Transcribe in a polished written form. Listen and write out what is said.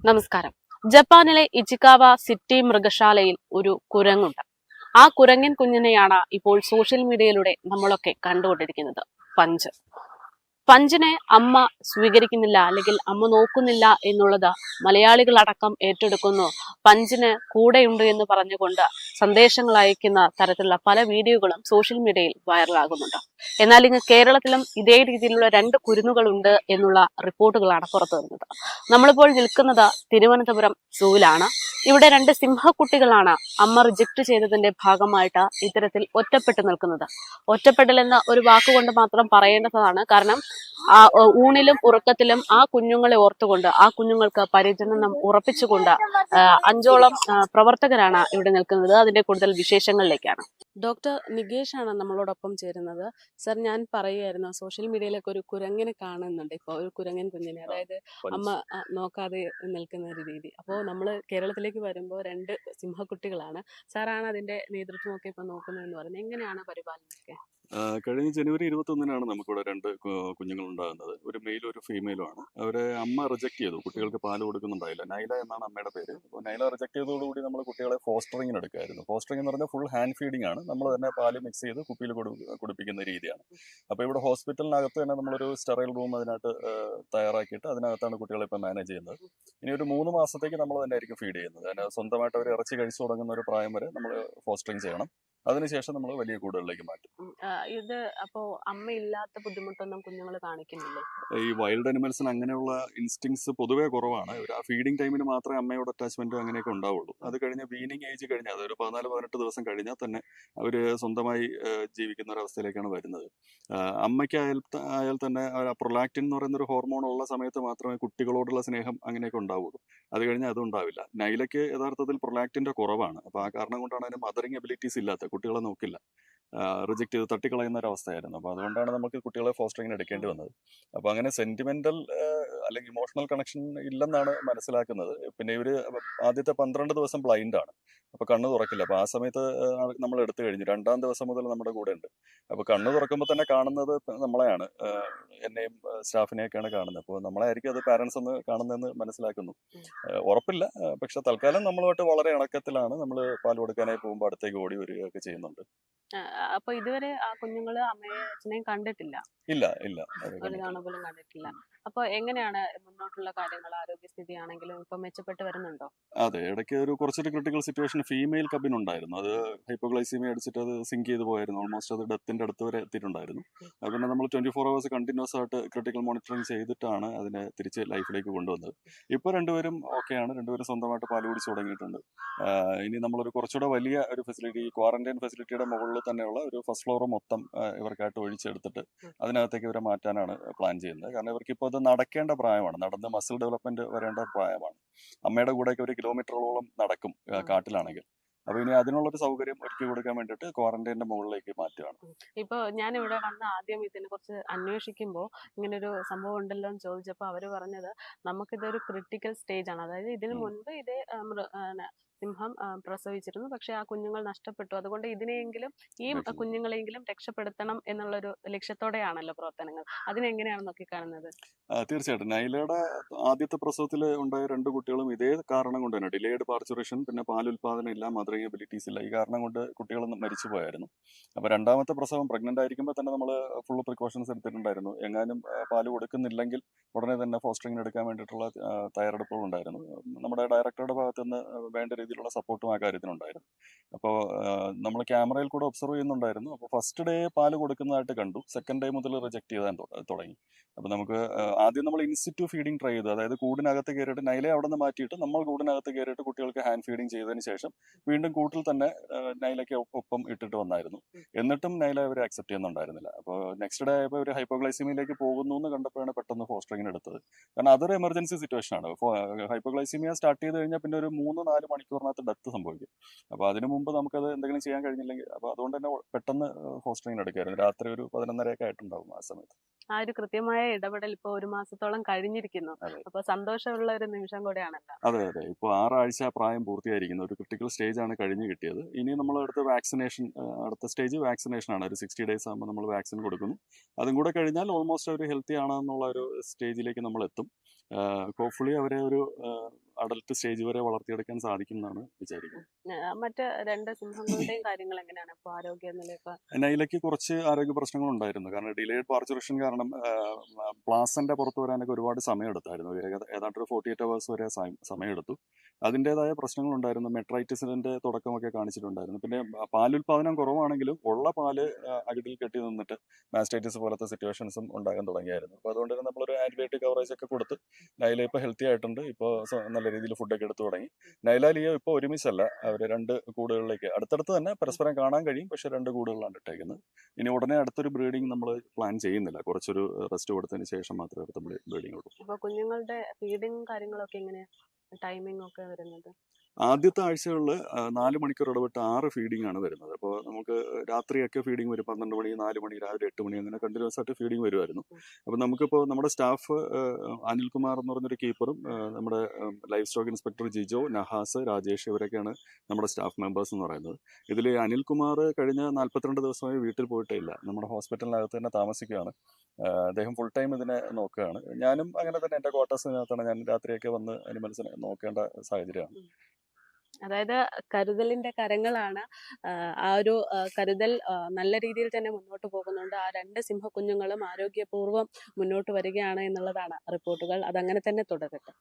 നമസ്കാരം. ജപ്പാനിലെ ഇച്ചിക്കാവ സിറ്റി മൃഗശാലയിൽ ഒരു കുരങ്ങുണ്ട്. ആ കുരങ്ങൻ കുഞ്ഞിനെയാണ് ഇപ്പോൾ സോഷ്യൽ മീഡിയയിലൂടെ നമ്മളൊക്കെ കണ്ടുകൊണ്ടിരിക്കുന്നത്. പഞ്ച്. പഞ്ചിനെ അമ്മ സ്വീകരിക്കുന്നില്ല, അല്ലെങ്കിൽ അമ്മ നോക്കുന്നില്ല എന്നുള്ളത് മലയാളികളടക്കം ഏറ്റെടുക്കുന്നു. പഞ്ചിന് കൂടെയുണ്ട് എന്ന് പറഞ്ഞുകൊണ്ട് സന്ദേശങ്ങൾ അയക്കുന്ന തരത്തിലുള്ള പല വീഡിയോകളും സോഷ്യൽ മീഡിയയിൽ വൈറലാകുന്നുണ്ട്. എന്നാൽ ഇന്ന് കേരളത്തിലും ഇതേ രീതിയിലുള്ള 2 കുരുന്നുകളുണ്ട് എന്നുള്ള റിപ്പോർട്ടുകളാണ് പുറത്തു വരുന്നത്. നമ്മളിപ്പോൾ നിൽക്കുന്നത് തിരുവനന്തപുരം സൂവിലാണ്. ഇവിടെ 2 സിംഹക്കുട്ടികളാണ് അമ്മ റിജക്ട് ചെയ്തതിന്റെ ഭാഗമായിട്ട് ഇത്തരത്തിൽ ഒറ്റപ്പെട്ടു നിൽക്കുന്നത്. ഒറ്റപ്പെടൽ എന്ന ഒരു വാക്കുകൊണ്ട് മാത്രം പറയേണ്ടതാണ്. കാരണം ഊണിലും ഉറക്കത്തിലും ആ കുഞ്ഞുങ്ങളെ ഓർത്തുകൊണ്ട്, ആ കുഞ്ഞുങ്ങൾക്ക് പരിചരണം ഉറപ്പിച്ചുകൊണ്ട് 5ഓളം പ്രവർത്തകരാണ് ഇവിടെ നിൽക്കുന്നത്. അതിന്റെ കൂടുതൽ വിശേഷങ്ങളിലേക്കാണ് ഡോക്ടർ നികേഷ് ആണ് നമ്മളോടൊപ്പം ചേരുന്നത്. സർ, ഞാൻ പറയുമായിരുന്നു, സോഷ്യൽ മീഡിയയിലൊക്കെ ഒരു കുരങ്ങിനെ കാണുന്നുണ്ട് ഇപ്പോൾ, ഒരു കുരങ്ങൻ കുഞ്ഞിനെ, അതായത് അമ്മ നോക്കാതെ നിൽക്കുന്ന ഒരു രീതി. അപ്പോൾ നമ്മൾ കേരളത്തിലേക്ക് വരുമ്പോൾ 2 സിംഹക്കുട്ടികളാണ്. സാറാണ് അതിന്റെ നേതൃത്വമൊക്കെ ഇപ്പൊ നോക്കുന്നതെന്ന് പറയുന്നത്. എങ്ങനെയാണ് പരിപാലനമൊക്കെ? കഴിഞ്ഞ ജനുവരി 21-നാണ് നമുക്കിവിടെ 2 കുഞ്ഞുങ്ങൾ ഉണ്ടാകുന്നത്. ഒരു മെയിലും ഒരു ഫീമെയിലും ആണ്. അവരെ അമ്മ റിജക്ട് ചെയ്തു. കുട്ടികൾക്ക് പാല് കൊടുക്കുന്നുണ്ടായില്ല. നൈല എന്നാണ് അമ്മയുടെ പേര്. അപ്പോൾ നൈല റിജക്ട് ചെയ്തതോടുകൂടി നമ്മൾ കുട്ടികളെ ഫോസ്റ്ററിങ്ങിന് എടുക്കുമായിരുന്നു. ഫോസ്റ്ററിംഗ് എന്ന് പറഞ്ഞാൽ ഫുൾ ഹാൻഡ് ഫീഡിംഗ് ആണ്. നമ്മൾ തന്നെ പാല് മിക്സ് ചെയ്ത് കുപ്പിയിൽ കുടിപ്പിക്കുന്ന രീതിയാണ്. അപ്പോൾ ഇവിടെ ഹോസ്പിറ്റലിനകത്ത് തന്നെ നമ്മളൊരു സ്റ്റെറൈൽ റൂം അതിനകത്ത് തയ്യാറാക്കിയിട്ട് അതിനകത്താണ് കുട്ടികളെ ഇപ്പോൾ മാനേജ് ചെയ്യുന്നത്. ഇനി ഒരു 3 മാസത്തേക്ക് നമ്മൾ തന്നെ ആയിരിക്കും ഫീഡ് ചെയ്യുന്നത്. അതിന് സ്വന്തമായിട്ട് അവർ ഇറച്ചി കഴിച്ചു തുടങ്ങുന്ന ഒരു പ്രായം വരെ നമ്മൾ ഫോസ്റ്ററിങ് ചെയ്യണം. അതിനുശേഷം നമ്മൾ വലിയ കൂടുകളിലേക്ക് മാറ്റും. ഇത് അപ്പോ അമ്മയില്ലാത്ത ബുദ്ധിമുട്ടൊന്നും കുഞ്ഞുങ്ങൾ കാണിക്കുന്നില്ലേ? ഈ വൈൽഡ് അനിമൽസിന് അങ്ങനെയുള്ള ഇൻസ്റ്റിങ്സ് പൊതുവേ കുറവാണ്. ഒരു ആ ഫീഡിംഗ് ടൈമിന് മാത്രമേ അമ്മയോട് അറ്റാച്ച്മെന്റും അങ്ങനെയൊക്കെ ഉണ്ടാവുള്ളൂ. അത് കഴിഞ്ഞ് വീനിങ് ഏജ് കഴിഞ്ഞാൽ, അതൊരു 14-18 ദിവസം കഴിഞ്ഞാൽ തന്നെ അവർ സ്വന്തമായി ജീവിക്കുന്ന ഒരു അവസ്ഥയിലേക്കാണ് വരുന്നത്. അമ്മയ്ക്കായാൽ തന്നെ പ്രൊലാക്റ്റിൻ എന്ന് പറയുന്ന ഒരു ഹോർമോൺ ഉള്ള സമയത്ത് മാത്രമേ കുട്ടികളോടുള്ള സ്നേഹം അങ്ങനെയൊക്കെ ഉണ്ടാവുള്ളൂ. അത് കഴിഞ്ഞാൽ അതും ഉണ്ടാവില്ല. നൈലയ്ക്ക് യഥാർത്ഥത്തിൽ പ്രൊലാക്റ്റിന്റെ കുറവാണ്. അപ്പോൾ ആ കാരണം കൊണ്ടാണ് അതിന് മദറിങ് എബിലിറ്റീസ് ഇല്ലാത്ത, കുട്ടികളെ നോക്കില്ല, റിജക്ട് ചെയ്ത് തട്ടിക്കളയുന്ന ഒരു അവസ്ഥയായിരുന്നു. അപ്പോൾ അതുകൊണ്ടാണ് നമുക്ക് കുട്ടികളെ ഫോസ്റ്ററിങ്ങിന് എടുക്കേണ്ടി വന്നത്. അപ്പോൾ അങ്ങനെ സെന്റിമെന്റൽ അല്ലെങ്കിൽ ഇമോഷണൽ കണക്ഷൻ ഇല്ലെന്നാണ് മനസ്സിലാക്കുന്നത്. പിന്നെ ഇവര് ആദ്യത്തെ 12 ദിവസം ബ്ലൈൻഡ് ആണ്. അപ്പോൾ കണ്ണ് തുറക്കില്ല. അപ്പോൾ ആ സമയത്ത് നമ്മൾ എടുത്തു കഴിഞ്ഞു. 2-ാം ദിവസം മുതൽ നമ്മുടെ കൂടെ ഉണ്ട്. അപ്പോൾ കണ്ണ് തുറക്കുമ്പോൾ തന്നെ കാണുന്നത് നമ്മളെയാണ്, എന്നെയും സ്റ്റാഫിനെയൊക്കെയാണ് കാണുന്നത്. അപ്പോൾ നമ്മളായിരിക്കും അത് പാരന്റ്സ് ഒന്ന് കാണുന്നതെന്ന് മനസ്സിലാക്കുന്നു. ഉറപ്പില്ല, പക്ഷെ തൽക്കാലം നമ്മളുമായിട്ട് വളരെ ഇണക്കത്തിലാണ്. നമ്മൾ പാൽ കൊടുക്കാനായി പോകുമ്പോൾ അടുത്തേക്ക് ഓടി വരികയൊക്കെ ചെയ്യുന്നുണ്ട്. അപ്പൊ ഇതുവരെ ആ കുഞ്ഞുങ്ങള് അമ്മയെ അച്ഛനെയും കണ്ടിട്ടില്ല? ഇല്ല ഇല്ല, ഒരു തവണ പോലും കണ്ടിട്ടില്ല. അപ്പൊ എങ്ങനെയാണ് മുന്നോട്ടുള്ള കാര്യങ്ങൾ? ആരോഗ്യസ്ഥിതി ആണെങ്കിലും ഇപ്പൊ മെച്ചപ്പെട്ട് വരുന്നുണ്ടോ? അതെ, ഇടയ്ക്ക് ഒരു കുറച്ചൊരു ക്രിട്ടിക്കൽ സിറ്റുവേഷൻ ഫീമെയിൽ കബിൻ ഉണ്ടായിരുന്നു. അത് ഹൈപ്പോഗ്ലൈസീമിയ അടിച്ചിട്ട് അത് സിങ്ക് ചെയ്ത് പോയായിരുന്നു. ഓൾമോസ്റ്റ് അത് ഡെത്തിന്റെ അടുത്ത് വരെ എത്തിയിട്ടുണ്ടായിരുന്നു. അത് പിന്നെ നമ്മൾ 24 hours കണ്ടിന്യൂസ് ആയിട്ട് ക്രിട്ടിക്കൽ മോണിറ്ററിങ് ചെയ്തിട്ടാണ് അതിനെ തിരിച്ച് ലൈഫിലേക്ക് കൊണ്ടുവന്നത്. ഇപ്പോൾ രണ്ടുപേരും ഓക്കെയാണ്. രണ്ടുപേരും സ്വന്തമായിട്ട് പാല് കുടിച്ച് തുടങ്ങിയിട്ടുണ്ട്. ഇനി നമ്മളൊരു കുറച്ചുകൂടെ വലിയ ഒരു ഫെസിലിറ്റി, ക്വാറന്റൈൻ ഫെസിലിറ്റിയുടെ മുകളിൽ തന്നെയുള്ള ഒരു ഫസ്റ്റ് ഫ്ലോർ മൊത്തം ഇവർക്കായിട്ട് ഒഴിച്ചെടുത്തിട്ട് അതിനകത്തേക്ക് ഇവരെ മാറ്റാനാണ് പ്ലാൻ ചെയ്യുന്നത്. കാരണം ഇവർക്ക് ഇപ്പോൾ അത് നടക്കേണ്ട പ്രായമാണ്. നടന്ന് മസിൽ ഡെവലപ്മെന്റ് വരേണ്ട പ്രായമാണ്. അമ്മയുടെ കൂടെയൊക്കെ 1 കിലോമീറ്ററോളം നടക്കും കാട്ടിലാണെങ്കിൽ. അപ്പൊ ഇനി അതിനുള്ളൊരു സൗകര്യം ഒരുക്കി കൊടുക്കാൻ വേണ്ടിയിട്ട് ക്വാറന്റൈനിന്റെ മുകളിലേക്ക് മാറ്റുകയാണ്. ഇപ്പൊ ഞാൻ ഇവിടെ വന്ന് ആദ്യം ഇതിനെ കുറിച്ച് അന്വേഷിക്കുമ്പോൾ ഇങ്ങനൊരു സംഭവം ഉണ്ടല്ലോ എന്ന് ചോദിച്ചപ്പോൾ അവര് പറഞ്ഞത്, നമുക്കിതൊരു ക്രിട്ടിക്കൽ സ്റ്റേജ് ആണ്. അതായത് ഇതിനു മുൻപ് ഇതേ സിംഹം പ്രസവിച്ചിരുന്നു, പക്ഷെ ആ കുഞ്ഞുങ്ങൾ നഷ്ടപ്പെട്ടു. അതുകൊണ്ട് ഇതിനെയെങ്കിലും, ഈ കുഞ്ഞുങ്ങളെങ്കിലും രക്ഷപ്പെടുത്തണം എന്നുള്ളൊരു ലക്ഷ്യത്തോടെയാണല്ലോ പ്രവർത്തനങ്ങൾ. അതിനെങ്ങനെയാണ് നോക്കിക്കാണുന്നത്? തീർച്ചയായിട്ടും നൈലയുടെ ആദ്യത്തെ പ്രസവത്തിൽ ഉണ്ടായ 2 കുട്ടികളും ഇതേ കാരണം കൊണ്ട് തന്നെ, ഡിലേഡ് പാർച്ചുറേഷൻ, പിന്നെ പാലുൽപാദനം ഇല്ല, മദറിങ് എബിലിറ്റീസ് ഇല്ല, ഈ കാരണം കൊണ്ട് കുട്ടികൾ മരിച്ചു പോയായിരുന്നു. അപ്പോൾ 2ാമത്തെ പ്രസവം പ്രഗ്നന്റ് ആയിരിക്കുമ്പോൾ തന്നെ നമ്മൾ ഫുൾ പ്രിക്കോഷൻസ് എടുത്തിട്ടുണ്ടായിരുന്നു. എങ്ങാനും പാല് കൊടുക്കുന്നില്ലെങ്കിൽ ഉടനെ തന്നെ ഫോസ്റ്ററിങ്ങിന് എടുക്കാൻ വേണ്ടിയിട്ടുള്ള തയ്യാറെടുപ്പുകൾ ഉണ്ടായിരുന്നു. നമ്മുടെ ഡയറക്ടറുടെ ഭാഗത്ത് നിന്ന് വേണ്ട രീതിയിലുള്ള സപ്പോർട്ടും ആ കാര്യത്തിനുണ്ടായിരുന്നു. അപ്പോൾ നമ്മൾ ക്യാമറയിൽ കൂടെ ഒബ്സർവ് ചെയ്യുന്നുണ്ടായിരുന്നു. അപ്പോൾ ഫസ്റ്റ് ഡേ പാല് കൊടുക്കുന്നതായിട്ട് കണ്ടു. സെക്കൻഡ് ഡേ മുതൽ റിജക്ട് ചെയ്യാൻ തുടങ്ങി. അപ്പോൾ നമുക്ക് ആദ്യം നമ്മൾ ഇൻസിറ്റു ഫീഡിങ് ട്രൈ ചെയ്തു. അതായത് കൂടിനകത്ത് കയറിയിട്ട് നൈലയെ അവിടെ നിന്ന് മാറ്റിയിട്ട് നമ്മൾ കൂടിനകത്ത് കയറിയിട്ട് കുട്ടികൾക്ക് ഹാൻഡ് ഫീഡിങ് ചെയ്തതിന് ശേഷം വീണ്ടും കൂട്ടിൽ തന്നെ നൈലയ്ക്ക് ഒപ്പം ഇട്ടിട്ട് വന്നായിരുന്നു. എന്നിട്ടും നൈല അവരെ അക്സെപ്റ്റ് ചെയ്യുന്നുണ്ടായിരുന്നില്ല. അപ്പോൾ നെക്സ്റ്റ് ഡേ ആയപ്പോൾ ഒരു ഹൈപ്പോഗ്ലൈസീമിയയിലേക്ക് പോകുന്നു എന്ന് കണ്ടപ്പോഴാണ് പെട്ടെന്ന് ഫോസ്റ്ററിങ്ങിന് എടുത്തത്. കാരണം അതൊരു എമർജൻസി സിറ്റുവേഷൻ ആണ്. ഹൈപ്പോഗ്ലൈസീമിയ സ്റ്റാർട്ട് ചെയ്ത് കഴിഞ്ഞാൽ പിന്നെ ഒരു 3-4 മണിക്കൂറിനകത്ത് ഡെത്ത് സംഭവിക്കും. അപ്പോൾ അതിനു മുമ്പ് നമുക്കത് എന്തെങ്കിലും ചെയ്യാൻ കഴിഞ്ഞില്ലെങ്കിൽ, അപ്പോൾ അതുകൊണ്ട് തന്നെ പെട്ടെന്ന് ഫോസ്റ്ററിങ്ങിന് എടുക്കായിരുന്നു. രാത്രി ഒരു 11:30 ആയിട്ടുണ്ടാവും ആ സമയത്ത്. ആ ഒരു കൃത്യമായ ഇടപെടൽ ഇപ്പൊ 1 മാസത്തോളം കഴിഞ്ഞിരിക്കുന്നു. അപ്പൊ സന്തോഷമുള്ള ഒരു നിമിഷം കൂടെയാണല്ലോ. അതെ അതെ, ഇപ്പോൾ 6 ആഴ്ച പ്രായം പൂർത്തിയായിരിക്കുന്നു. ഒരു ക്രിട്ടിക്കൽ സ്റ്റേജ് ആണ് കഴിഞ്ഞു കിട്ടിയത്. ഇനി നമ്മൾ അടുത്ത വാക്സിനേഷൻ, അടുത്ത സ്റ്റേജ് വാക്സിനേഷൻ ആണ്. ഒരു 60 days ആകുമ്പോൾ നമ്മൾ വാക്സിൻ കൊടുക്കുന്നു. അതും കൂടെ കഴിഞ്ഞാൽ ഓൾമോസ്റ്റ് ഒരു ഹെൽത്തി ആണെന്നുള്ള ഒരു സ്റ്റേജിലേക്ക് നമ്മൾ എത്തും. ഹോപ്പ്ഫുള്ളി അവരെ ഒരു അഡൽട്ട് സ്റ്റേജ് വരെ വളർത്തിയെടുക്കാൻ സാധിക്കും എന്നാണ് വിചാരിക്കുന്നത്. മറ്റ് രണ്ട് സിംഹങ്ങളുടെയും കാര്യങ്ങൾ എങ്ങനെയാണ് ഇപ്പോൾ ആരോഗ്യ നിലയൊക്കെ? നൈലയ്ക്ക് കുറച്ച് ആരോഗ്യ പ്രശ്നങ്ങൾ ഉണ്ടായിരുന്നു. കാരണം ഡിലേഡ് പാർച്ചുറേഷൻ കാരണം പ്ലാസന്റെ പുറത്തു വരാനൊക്കെ ഒരുപാട് സമയമെടുത്തായിരുന്നു. ഏതാണ്ട് ഒരു 48 അവേഴ്സ് വരെ സമയമെടുത്തു. അതിൻ്റെതായ പ്രശ്നങ്ങളുണ്ടായിരുന്നു. മെട്രൈറ്റിസിന്റെ തുടക്കമൊക്കെ കാണിച്ചിട്ടുണ്ടായിരുന്നു. പിന്നെ പാലുൽപാദനം കുറവാണെങ്കിലും ഉള്ള പാല് അകിടിൽ കെട്ടി നിന്നിട്ട് മാസ്റ്റൈറ്റിസ് പോലത്തെ സിറ്റുവേഷൻസും ഉണ്ടാകാൻ തുടങ്ങിയായിരുന്നു. അപ്പോൾ അതുകൊണ്ട് തന്നെ നമ്മളൊരു ആന്റിബയോട്ടിക് കവറേജ് ഒക്കെ കൊടുത്ത് നൈല ഇപ്പോൾ ഹെൽത്തി ആയിട്ടുണ്ട്. ഇപ്പോൾ നല്ല രീതിയിൽ ഫുഡൊക്കെ എടുത്തു തുടങ്ങി. നൈല ലിയോ ഇപ്പോൾ ഒരുമിച്ചല്ല, അവർ 2 കൂടുകളിലേക്ക് അടുത്തടുത്ത് തന്നെ പരസ്പരം കാണാൻ കഴിയും. പക്ഷെ 2 കൂടുകളിലാണ് ഇട്ടേക്കുന്നത്. ഇനി ഉടനെ അടുത്തൊരു ബ്രീഡിംഗ് നമ്മൾ പ്ലാൻ ചെയ്യുന്നില്ല. കുറച്ചൊരു റെസ്റ്റ് കൊടുത്തതിന് ശേഷം മാത്രമേ അടുത്ത ബ്രീഡിംഗ് ഉള്ളൂ. അപ്പോൾ കുഞ്ഞുങ്ങളുടെ ഫീഡിങ് കാര്യങ്ങളൊക്കെ എങ്ങനെയാണ്, ടൈമിംഗ് ഒക്കെ വരുന്നത്? ആദ്യത്തെ ആഴ്ചകളിൽ 4 മണിക്കൂർ ഇടവിട്ട് 6 ഫീഡിംഗ് ആണ് വരുന്നത്. അപ്പോൾ നമുക്ക് രാത്രിയൊക്കെ ഫീഡിംഗ് വരും. 12 മണി, 4 മണി, രാവിലെ 8 മണി, അങ്ങനെ കണ്ടിന്യൂസ് ആയിട്ട് ഫീഡിംഗ് വരുമായിരുന്നു. അപ്പോൾ നമുക്കിപ്പോൾ നമ്മുടെ സ്റ്റാഫ് അനിൽകുമാർ എന്ന് പറഞ്ഞൊരു കീപ്പറും നമ്മുടെ life stock inspector Jijo, Nahas, Rajesh, ഇവരൊക്കെയാണ് നമ്മുടെ സ്റ്റാഫ് മെമ്പേഴ്സ് എന്ന് പറയുന്നത്. ഇതിൽ അനിൽകുമാർ കഴിഞ്ഞ 42 ദിവസമായി വീട്ടിൽ പോയിട്ടേ ഇല്ല. നമ്മുടെ ഹോസ്പിറ്റലിനകത്ത് തന്നെ താമസിക്കുകയാണ്. അദ്ദേഹം ഫുൾ ടൈം ഇതിനെ നോക്കുകയാണ്. ഞാനും അങ്ങനെ തന്നെ എൻ്റെ ക്വാർട്ടേഴ്സിനകത്താണ്. ഞാൻ രാത്രിയൊക്കെ വന്ന് അനിമൽസിനെ നോക്കേണ്ട സാഹചര്യമാണ്. അതായത് കരുതലിന്റെ കരങ്ങളാണ്. ആ ഒരു കരുതൽ നല്ല രീതിയിൽ തന്നെ മുന്നോട്ട് പോകുന്നുണ്ട്. ആ 2 സിംഹക്കുഞ്ഞുങ്ങളും ആരോഗ്യപൂർവ്വം മുന്നോട്ട് വരികയാണ് എന്നുള്ളതാണ് റിപ്പോർട്ടുകൾ. അതങ്ങനെ തന്നെ തുടരട്ടെ.